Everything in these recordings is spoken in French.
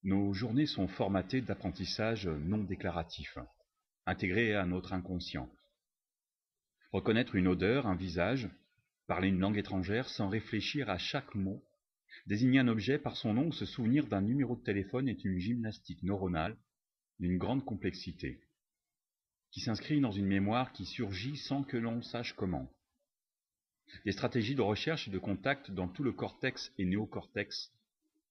Nos journées sont formatées d'apprentissage non déclaratif, intégrés à notre inconscient. Reconnaître une odeur, un visage, parler une langue étrangère sans réfléchir à chaque mot, désigner un objet par son nom ou se souvenir d'un numéro de téléphone est une gymnastique neuronale d'une grande complexité, qui s'inscrit dans une mémoire qui surgit sans que l'on sache comment. Des stratégies de recherche et de contact dans tout le cortex et néocortex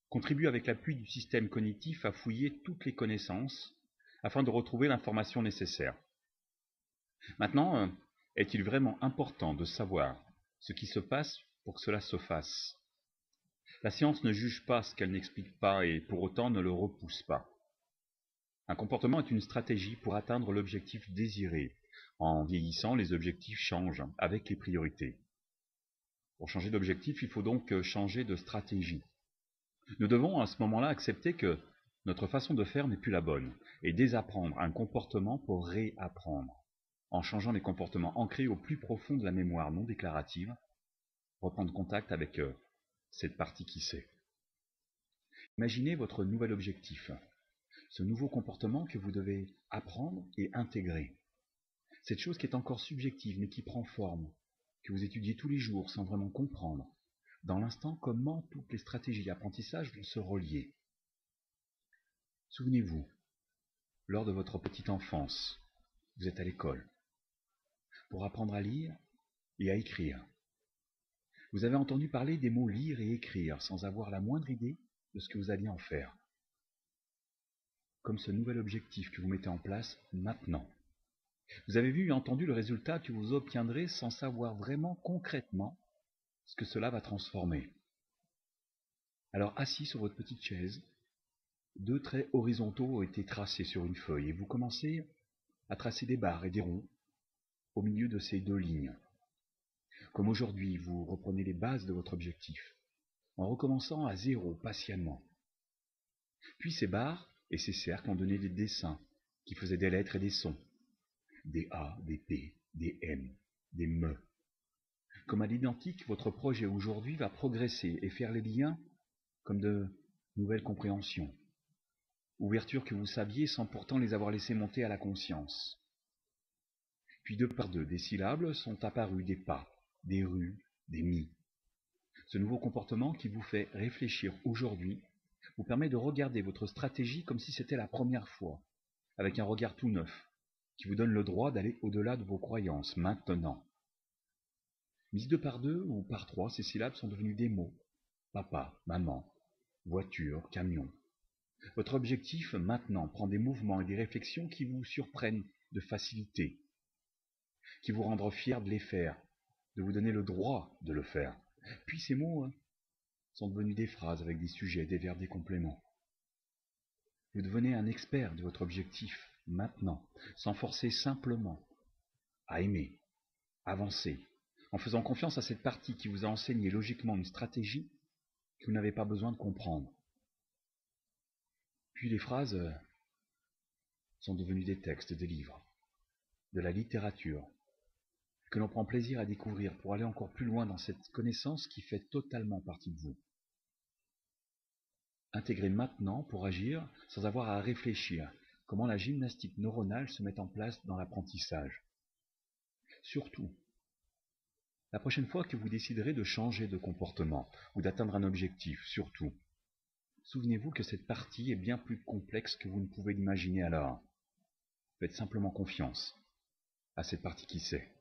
contribuent avec l'appui du système cognitif à fouiller toutes les connaissances afin de retrouver l'information nécessaire. Maintenant, est-il vraiment important de savoir ce qui se passe pour que cela se fasse? La science ne juge pas ce qu'elle n'explique pas et pour autant ne le repousse pas. Un comportement est une stratégie pour atteindre l'objectif désiré. En vieillissant, les objectifs changent avec les priorités. Pour changer d'objectif, il faut donc changer de stratégie. Nous devons à ce moment-là accepter que notre façon de faire n'est plus la bonne et désapprendre un comportement pour réapprendre. En changeant les comportements ancrés au plus profond de la mémoire non déclarative, reprendre contact avec cette partie qui sait. Imaginez votre nouvel objectif, ce nouveau comportement que vous devez apprendre et intégrer. Cette chose qui est encore subjective mais qui prend forme, que vous étudiez tous les jours sans vraiment comprendre, dans l'instant comment toutes les stratégies d'apprentissage vont se relier. Souvenez-vous, lors de votre petite enfance, vous êtes à l'école, pour apprendre à lire et à écrire. Vous avez entendu parler des mots lire et écrire sans avoir la moindre idée de ce que vous alliez en faire. Comme ce nouvel objectif que vous mettez en place maintenant. Vous avez vu et entendu le résultat que vous obtiendrez sans savoir vraiment concrètement ce que cela va transformer. Alors assis sur votre petite chaise, 2 traits horizontaux ont été tracés sur une feuille et vous commencez à tracer des barres et des ronds au milieu de ces 2 lignes. Comme aujourd'hui, vous reprenez les bases de votre objectif en recommençant à zéro patiemment. Puis ces barres et ces cercles ont donné des dessins qui faisaient des lettres et des sons. Des A, des P, des M, des M. Comme à l'identique, votre projet aujourd'hui va progresser et faire les liens comme de nouvelles compréhensions. Ouvertures que vous saviez sans pourtant les avoir laissées monter à la conscience. Puis 2 par 2, des syllabes sont apparues, des pas, des rues, des mi. Ce nouveau comportement qui vous fait réfléchir aujourd'hui vous permet de regarder votre stratégie comme si c'était la première fois, avec un regard tout neuf, qui vous donne le droit d'aller au-delà de vos croyances, maintenant. Mises 2 par 2 ou par 3, ces syllabes sont devenues des mots. Papa, maman, voiture, camion. Votre objectif, maintenant, prend des mouvements et des réflexions qui vous surprennent de facilité, qui vous rendront fiers de les faire, de vous donner le droit de le faire. Puis ces mots sont devenus des phrases avec des sujets, des verbes, des compléments. Vous devenez un expert de votre objectif, maintenant, sans forcer simplement à aimer, avancer, en faisant confiance à cette partie qui vous a enseigné logiquement une stratégie que vous n'avez pas besoin de comprendre. Puis les phrases sont devenues des textes, des livres, de la littérature, que l'on prend plaisir à découvrir pour aller encore plus loin dans cette connaissance qui fait totalement partie de vous. Intégrez maintenant pour agir sans avoir à réfléchir comment la gymnastique neuronale se met en place dans l'apprentissage. Surtout, la prochaine fois que vous déciderez de changer de comportement ou d'atteindre un objectif, surtout, souvenez-vous que cette partie est bien plus complexe que vous ne pouvez l'imaginer alors. Faites simplement confiance à cette partie qui sait.